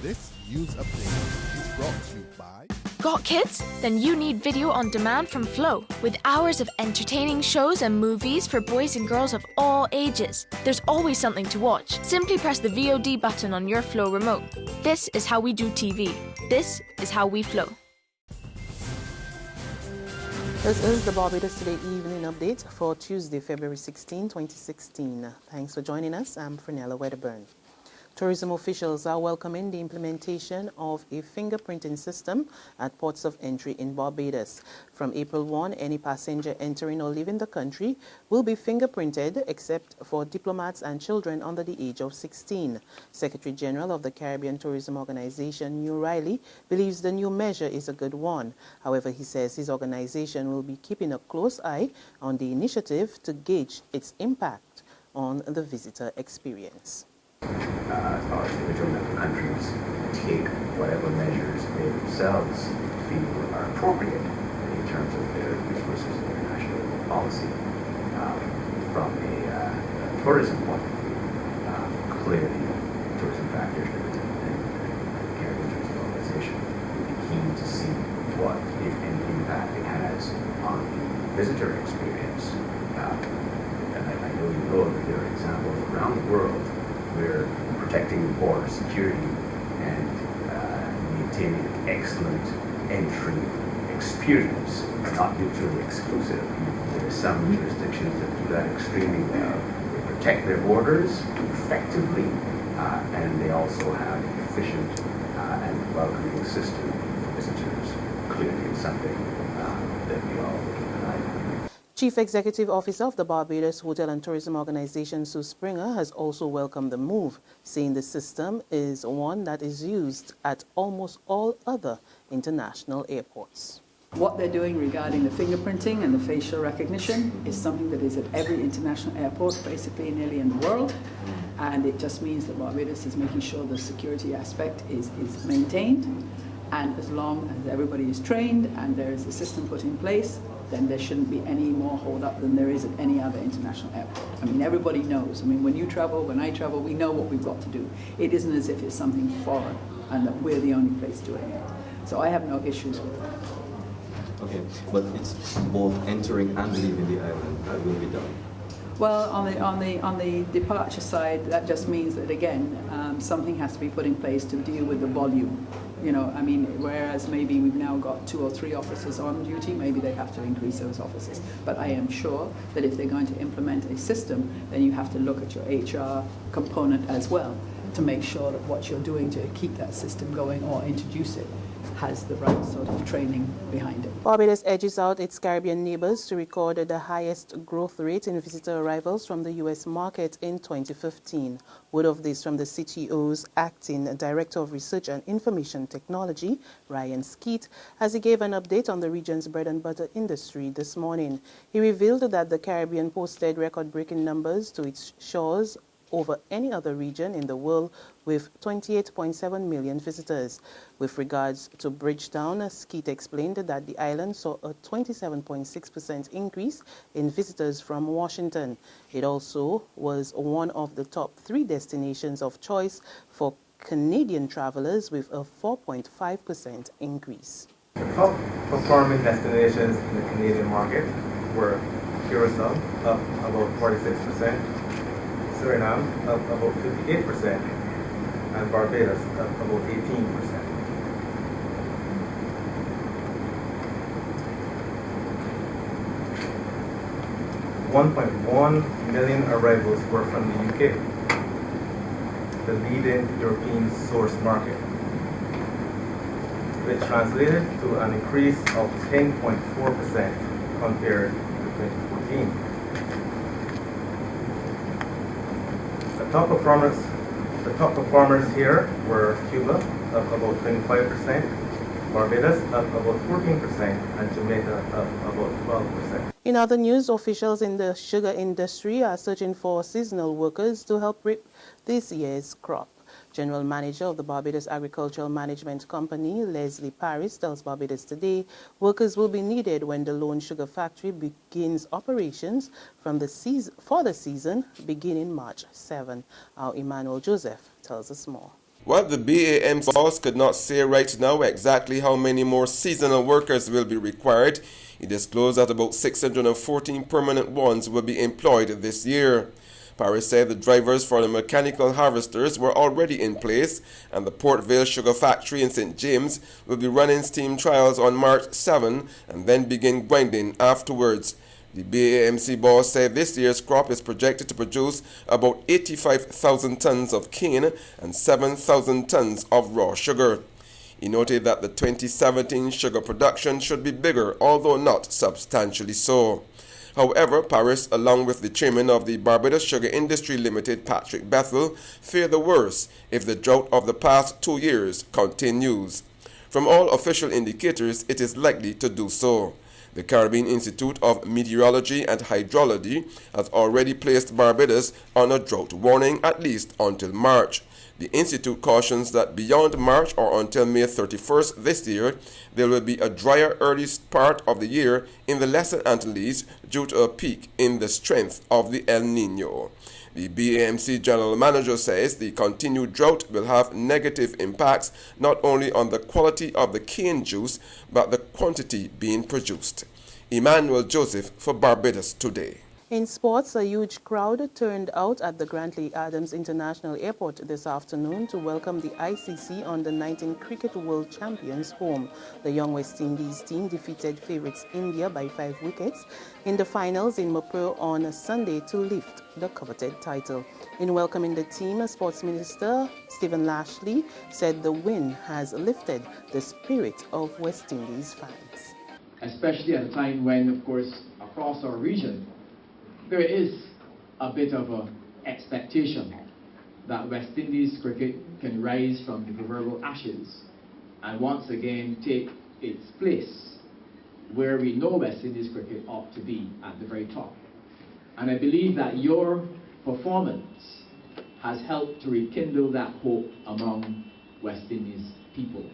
This news update is brought to you by... Got kids? Then you need video on demand from Flow, with hours of entertaining shows and movies for boys and girls of all ages. There's always something to watch. Simply press the VOD button on your Flow remote. This is how we do TV. This is how we Flow. This is the Barbados Today evening update for Tuesday, February 16, 2016. Thanks for joining us. I'm Frenella Wedderburn. Tourism officials are welcoming the implementation of a fingerprinting system at ports of entry in Barbados. From April 1, any passenger entering or leaving the country will be fingerprinted except for diplomats and children under the age of 16. Secretary General of the Caribbean Tourism Organization, New Riley, believes the new measure is a good one. However, he says his organization will be keeping a close eye on the initiative to gauge its impact on the visitor experience. As far as individual member countries take whatever measures they themselves feel are appropriate in terms of their resources and their national policy. From a tourism point of view, clearly tourism factors and the Caribbean Tourism Organization will be keen to see what, if any, impact it has on the visitor experience. And I know you know that there are examples around the world where protecting border security and maintaining an excellent entry experience are not mutually exclusive. There are some jurisdictions that do that extremely well. They protect their borders effectively, and they also have an efficient and welcoming system for visitors. Clearly, it's something that we all keep an eye on. Chief Executive Officer of the Barbados Hotel and Tourism Organization, Sue Springer, has also welcomed the move, saying the system is one that is used at almost all other international airports. What they're doing regarding the fingerprinting and the facial recognition is something that is at every international airport, basically nearly in the world. And it just means that Barbados is making sure the security aspect is maintained. And as long as everybody is trained and there is a system put in place, then there shouldn't be any more hold up than there is at any other international airport. I mean, everybody knows. I mean, when you travel, when I travel, we know what we've got to do. It isn't as if it's something foreign and that we're the only place doing it. So I have no issues with that. Okay, but it's both entering and leaving the island that will be done. Well, on the departure side, that just means that again, something has to be put in place to deal with the volume. You know, I mean, whereas maybe we've now got 2 or 3 officers on duty, maybe they have to increase those officers. But I am sure that if they're going to implement a system, then you have to look at your HR component as well to make sure that what you're doing to keep that system going or introduce it has the right sort of training behind it. Barbados edges out its Caribbean neighbors to record the highest growth rate in visitor arrivals from the U.S. market in 2015. Word of this from the CTO's Acting Director of Research and Information Technology, Ryan Skeet, as he gave an update on the region's bread and butter industry this morning. He revealed that the Caribbean posted record-breaking numbers to its shores over any other region in the world, with 28.7 million visitors. With regards to Bridgetown, Skeet explained that the island saw a 27.6% increase in visitors from Washington. It also was one of the top 3 destinations of choice for Canadian travelers, with a 4.5% increase. The top performing destinations in the Canadian market were Curacao, up about 46%, Suriname, up about 58%, and Barbados, up about 18%. $1.1 million arrivals were from the UK, the leading European source market, which translated to an increase of 10.4% compared to 2014. The top performers here were Cuba, up about 25%, Barbados, up about 14%, and Jamaica, up about 12%. In other news, officials in the sugar industry are searching for seasonal workers to help reap this year's crop. General Manager of the Barbados Agricultural Management Company, Leslie Paris, tells Barbados Today workers will be needed when the Lone Sugar Factory begins operations for the season beginning March 7. Our Emmanuel Joseph tells us more. While the BAMC boss could not say right now exactly how many more seasonal workers will be required, he disclosed that about 614 permanent ones will be employed this year. Paris said the drivers for the mechanical harvesters were already in place, and the Port Vale Sugar Factory in St. James will be running steam trials on March 7 and then begin grinding afterwards. The BAMC boss said this year's crop is projected to produce about 85,000 tons of cane and 7,000 tons of raw sugar. He noted that the 2017 sugar production should be bigger, although not substantially so. However, Paris, along with the chairman of the Barbados Sugar Industry Limited, Patrick Bethel, fear the worst if the drought of the past 2 years continues. From all official indicators, it is likely to do so. The Caribbean Institute of Meteorology and Hydrology has already placed Barbados on a drought warning at least until March. The Institute cautions that beyond March or until May 31st this year, there will be a drier early part of the year in the Lesser Antilles due to a peak in the strength of the El Niño. The BAMC General Manager says the continued drought will have negative impacts not only on the quality of the cane juice, but the quantity being produced. Emmanuel Joseph for Barbados Today. In sports, a huge crowd turned out at the Grantley Adams International Airport this afternoon to welcome the ICC Under-19 Cricket World Champions home. The young West Indies team defeated favourites India by 5 wickets in the finals in Mopur on Sunday to lift the coveted title. In welcoming the team, Sports Minister Stephen Lashley said the win has lifted the spirit of West Indies fans. Especially at a time when, of course, across our region, there is a bit of an expectation that West Indies cricket can rise from the proverbial ashes and once again take its place where we know West Indies cricket ought to be, at the very top. And I believe that your performance has helped to rekindle that hope among West Indies people.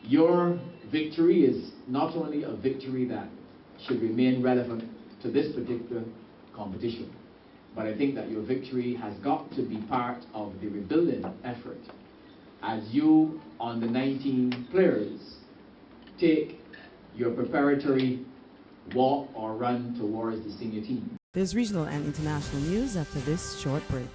Your victory is not only a victory that should remain relevant to this particular competition, but I think that your victory has got to be part of the rebuilding effort as you, on the 19 players, take your preparatory walk or run towards the senior team. There's regional and international news after this short break.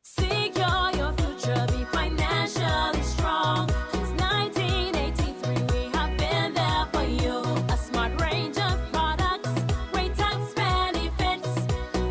Secure your future, be financially strong. Since 1983, we have been there for you. A smart range of products, great tax benefits.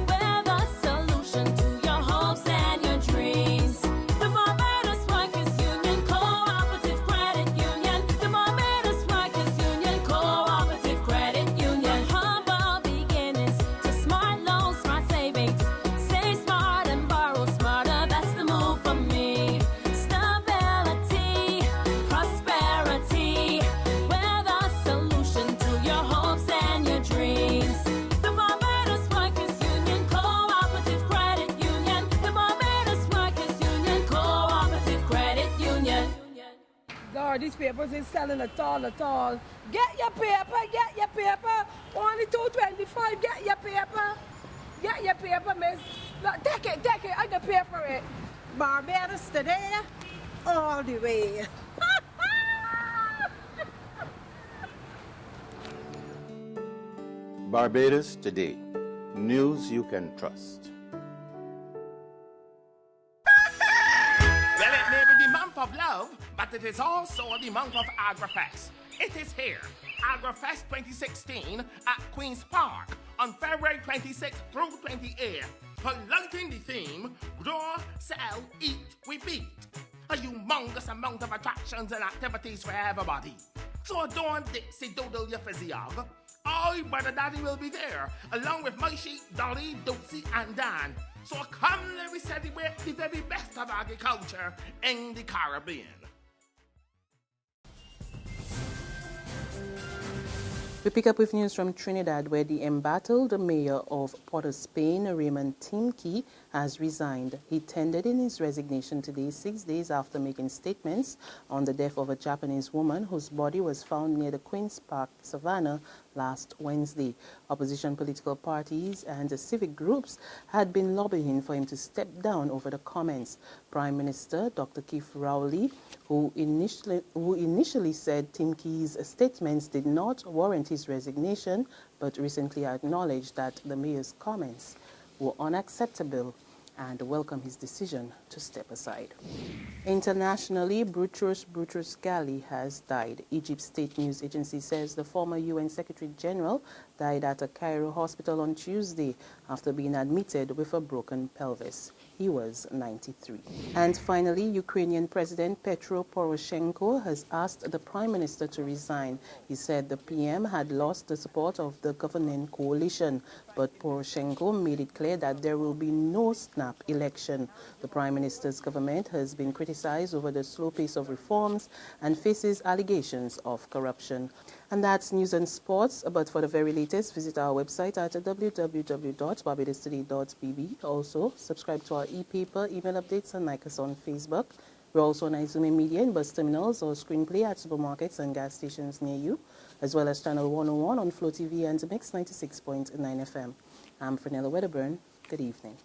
We're the solution to your hopes and your dreams. The Barbados Workers Union Cooperative Credit Union. The Barbados Workers Union Cooperative Credit Union. Humble beginnings to smart loans, smart savings. Save smart and borrow smarter. That's the move for me. Stability, prosperity. We're the solution to your hopes and your dreams. The Barbados Workers Union Cooperative Credit Union. The Barbados Workers Union Cooperative Credit Union. God, these papers ain't selling at all. Get your paper. Only $2.25, get your paper, miss. Look, take it, I can pay for it. Barbados Today, all the way. Barbados Today, news you can trust. Well, it may be the month of love, but it is also the month of AgriFest. It is here, AgriFest 2016 at Queen's Park on February 26th through 28th, highlighting the theme, Grow, Sell, Eat, Repeat. A humongous amount of attractions and activities for everybody. So don't Dixie doodle your physiog. I, Brother Daddy, will be there, along with my sheep, Dolly, Dootsy, and Dan. So come, let me celebrate the very best of agriculture in the Caribbean. We pick up with news from Trinidad, where the embattled mayor of Port of Spain, Raymond Timke, has resigned. He tendered in his resignation today, 6 days after making statements on the death of a Japanese woman whose body was found near the Queen's Park Savannah last Wednesday. Opposition political parties and civic groups had been lobbying for him to step down over the comments. Prime Minister Dr. Keith Rowley, who initially said Tim Key's statements did not warrant his resignation, but recently acknowledged that the mayor's comments were unacceptable and welcomed his decision to step aside. Internationally, Boutros Ghali has died. Egypt's state news agency says the former UN Secretary General died at a Cairo hospital on Tuesday after being admitted with a broken pelvis. He was 93. And finally, Ukrainian President Petro Poroshenko has asked the Prime Minister to resign. He said the PM had lost the support of the governing coalition, but Poroshenko made it clear that there will be no snap election. The Prime Minister's government has been criticized over the slow pace of reforms and faces allegations of corruption. And that's news and sports, but for the very latest, visit our website at www.barbadostoday.bb. Also, subscribe to our e-paper, email updates, and like us on Facebook. We're also on Izumi Media in bus terminals or screenplay at supermarkets and gas stations near you, as well as Channel 101 on Flow TV and Mix 96.9 FM. I'm Fernella Wedderburn. Good evening.